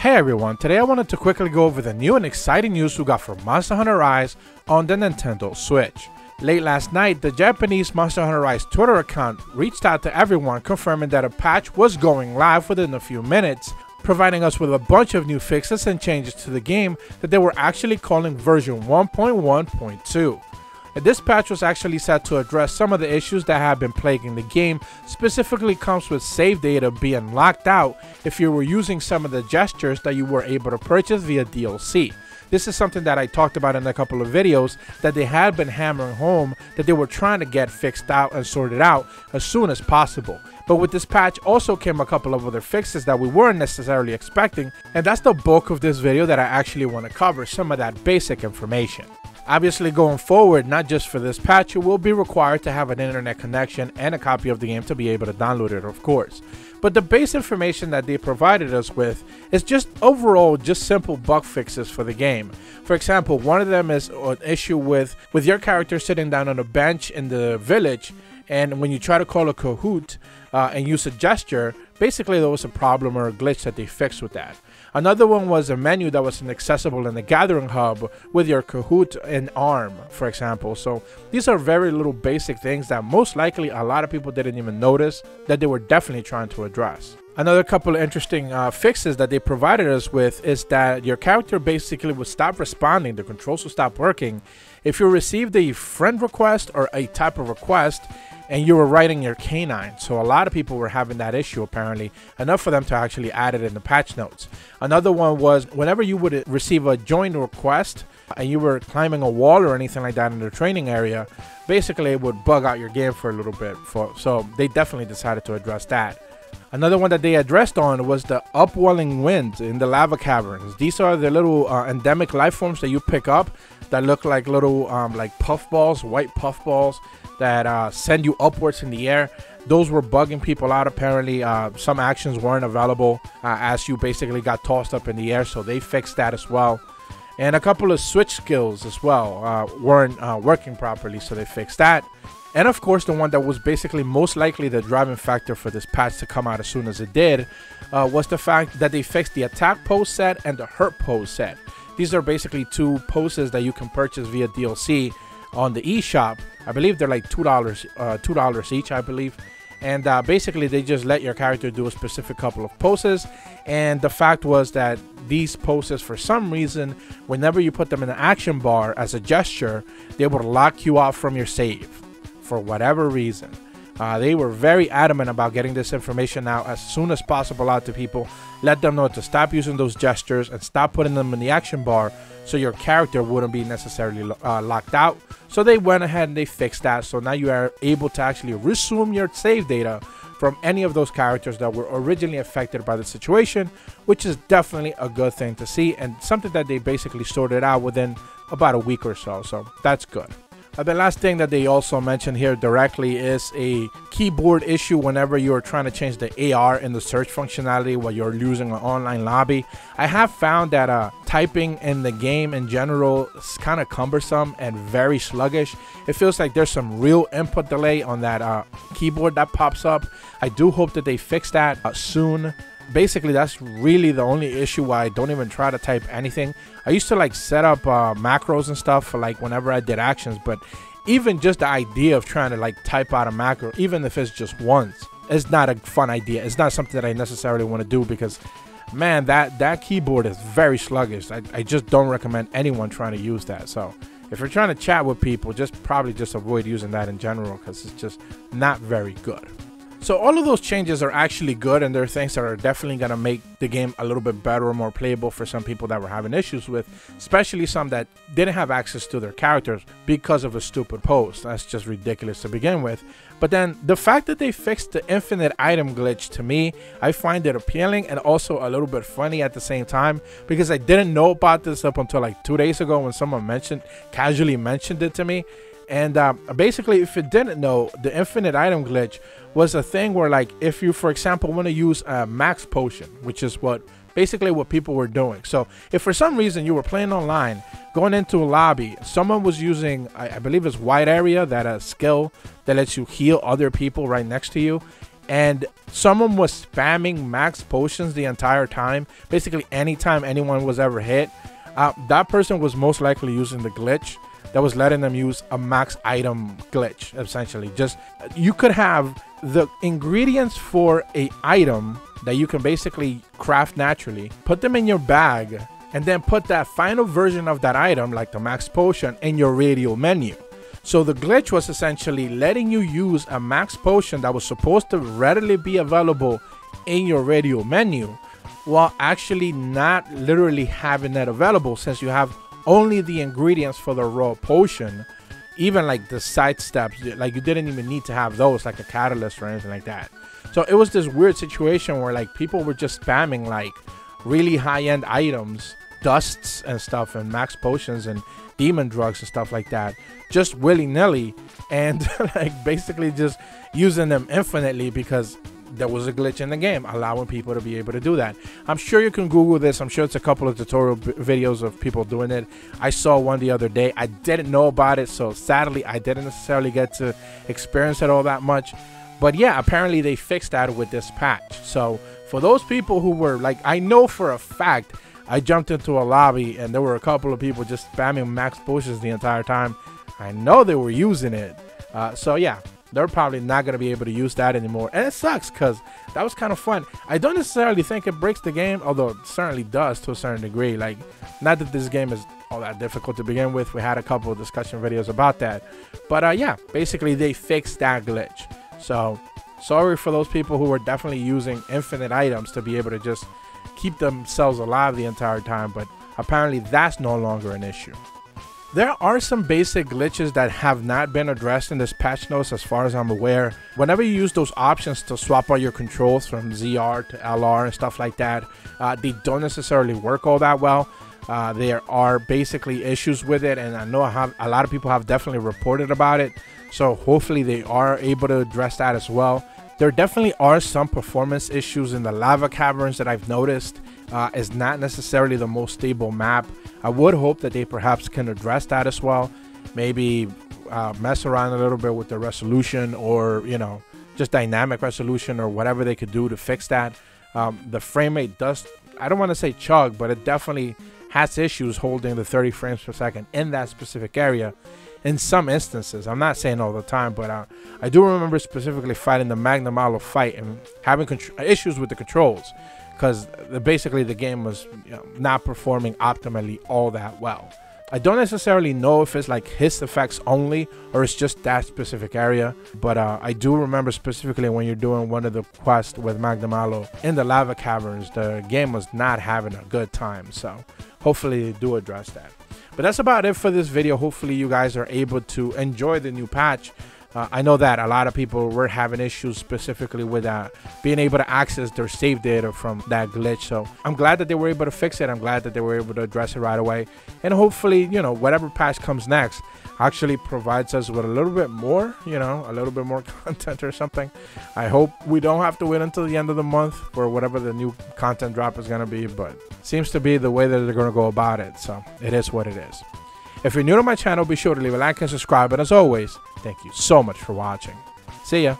Hey everyone, today I wanted to quickly go over the new and exciting news we got for Monster Hunter Rise on the Nintendo Switch. Late last night, the Japanese Monster Hunter Rise Twitter account reached out to everyone confirming that a patch was going live within a few minutes, providing us with a bunch of new fixes and changes to the game that they were actually calling version 1.1.2. And this patch was actually set to address some of the issues that have been plaguing the game. Specifically comes with save data being locked out if you were using some of the gestures that you were able to purchase via DLC. This is something that I talked about in a couple of videos that they had been hammering home that they were trying to get fixed out and sorted out as soon as possible. But with this patch also came a couple of other fixes that we weren't necessarily expecting, and that's the bulk of this video that I actually want to cover, some of that basic information. Obviously, going forward, not just for this patch, you will be required to have an internet connection and a copy of the game to be able to download it, of course. But the base information that they provided us with is just overall just simple bug fixes for the game. For example, one of them is an issue with your character sitting down on a bench in the village, and when you try to call a Kahoot and use a gesture, basically there was a problem or a glitch that they fixed with that. Another one was a menu that was inaccessible in the gathering hub with your Kahoot and arm, for example. So these are very little basic things that most likely a lot of people didn't even notice that they were definitely trying to address. Another couple of interesting fixes that they provided us with is that your character basically would stop responding, the controls would stop working if you received a friend request or a type of request and you were writing your canine. So a lot of people were having that issue apparently, enough for them to actually add it in the patch notes. Another one was whenever you would receive a join request and you were climbing a wall or anything like that in the training area, basically it would bug out your game for a little bit. So they definitely decided to address that. Another one that they addressed on was the Upwelling winds in the lava caverns. These are the little endemic life forms that you pick up that look like little like puffballs, white puffballs that send you upwards in the air. Those were bugging people out apparently. Some actions weren't available as you basically got tossed up in the air, so they fixed that as well. And a couple of switch skills as well weren't working properly, so they fixed that. And of course, the one that was basically most likely the driving factor for this patch to come out as soon as it did was the fact that they fixed the attack pose set and the hurt pose set. These are basically two poses that you can purchase via DLC on the eShop. I believe they're like $2 each, I believe. And basically, they just let your character do a specific couple of poses. And the fact was that these poses, for some reason, whenever you put them in the action bar as a gesture, they would lock you out from your save. For whatever reason, they were very adamant about getting this information out as soon as possible out to people. Let them know to stop using those gestures and stop putting them in the action bar so your character wouldn't be necessarily locked out. So they went ahead and they fixed that. So now you are able to actually resume your save data from any of those characters that were originally affected by the situation, which is definitely a good thing to see and something that they basically sorted out within about a week or so. So that's good. The last thing that they also mentioned here directly is a keyboard issue whenever you're trying to change the AR in the search functionality while you're using an online lobby. I have found that typing in the game in general is kind of cumbersome and very sluggish. It feels like there's some real input delay on that keyboard that pops up. I do hope that they fix that soon. Basically, that's really the only issue why I don't even try to type anything. I used to like set up macros and stuff for like whenever I did actions, but even just the idea of trying to like type out a macro, even if it's just once, is not a fun idea. It's not something that I necessarily want to do because, man, that keyboard is very sluggish. I just don't recommend anyone trying to use that. So if you're trying to chat with people, probably just avoid using that in general because it's just not very good. So all of those changes are actually good, and they're things that are definitely going to make the game a little bit better or more playable for some people that were having issues with, especially some that didn't have access to their characters because of a stupid post. That's just ridiculous to begin with. But then the fact that they fixed the infinite item glitch, to me, I find it appealing and also a little bit funny at the same time, because I didn't know about this up until like 2 days ago when someone casually mentioned it to me. And basically, if you didn't know, the infinite item glitch was a thing where, like, if you, for example, want to use a max potion, which is basically what people were doing. So if for some reason you were playing online, going into a lobby, someone was using, I believe it's wide area, that a skill that lets you heal other people right next to you, and someone was spamming max potions the entire time. Basically, anytime anyone was ever hit, that person was most likely using the glitch that was letting them use a max item glitch. Essentially, just you could have the ingredients for a item that you can basically craft naturally, put them in your bag, and then put that final version of that item, like the max potion, in your radio menu. So the glitch was essentially letting you use a max potion that was supposed to readily be available in your radio menu, while actually not literally having that available, since you have only the ingredients for the raw potion. Even like the side steps, like you didn't even need to have those, like a catalyst or anything like that. So it was this weird situation where like people were just spamming like really high-end items, dusts and stuff, and max potions and demon drugs and stuff like that, just willy-nilly, and like basically just using them infinitely because there was a glitch in the game allowing people to be able to do that. I'm sure you can Google this. I'm sure it's a couple of tutorial videos of people doing it. I saw one the other day. I didn't know about it, so sadly I didn't necessarily get to experience it all that much. But yeah, apparently they fixed that with this patch. So for those people who were like, I know for a fact I jumped into a lobby and there were a couple of people just spamming max potions the entire time. I know they were using it. So yeah, they're probably not going to be able to use that anymore. And it sucks because that was kind of fun. I don't necessarily think it breaks the game, although it certainly does to a certain degree. Like, not that this game is all that difficult to begin with. We had a couple of discussion videos about that. But yeah, basically they fixed that glitch. So sorry for those people who were definitely using infinite items to be able to just keep themselves alive the entire time. But apparently that's no longer an issue. There are some basic glitches that have not been addressed in this patch notes as far as I'm aware. Whenever you use those options to swap out your controls from ZR to LR and stuff like that, they don't necessarily work all that well. There are basically issues with it, and I know a lot of people have definitely reported about it. So hopefully they are able to address that as well. There definitely are some performance issues in the lava caverns that I've noticed. Is not necessarily the most stable map. I would hope that they perhaps can address that as well. Maybe mess around a little bit with the resolution, or you know, just dynamic resolution, or whatever they could do to fix that. The frame rate does, I don't want to say chug, but it definitely has issues holding the 30 frames per second in that specific area in some instances. I'm not saying all the time, but I do remember specifically fighting the Magna Malo fight and having issues with the controls, because basically the game was not performing optimally all that well. I don't necessarily know if it's like his effects only or it's just that specific area, but I do remember specifically when you're doing one of the quests with Magna Malo in the lava caverns, the game was not having a good time. So hopefully they do address that. But that's about it for this video. Hopefully you guys are able to enjoy the new patch. I know that a lot of people were having issues specifically with being able to access their save data from that glitch. So I'm glad that they were able to fix it. I'm glad that they were able to address it right away. And hopefully, you know, whatever patch comes next actually provides us with a little bit more, you know, a little bit more content or something. I hope we don't have to wait until the end of the month for whatever the new content drop is going to be, but seems to be the way that they're going to go about it. So it is what it is. If you're new to my channel, be sure to leave a like and subscribe. And as always, thank you so much for watching. See ya.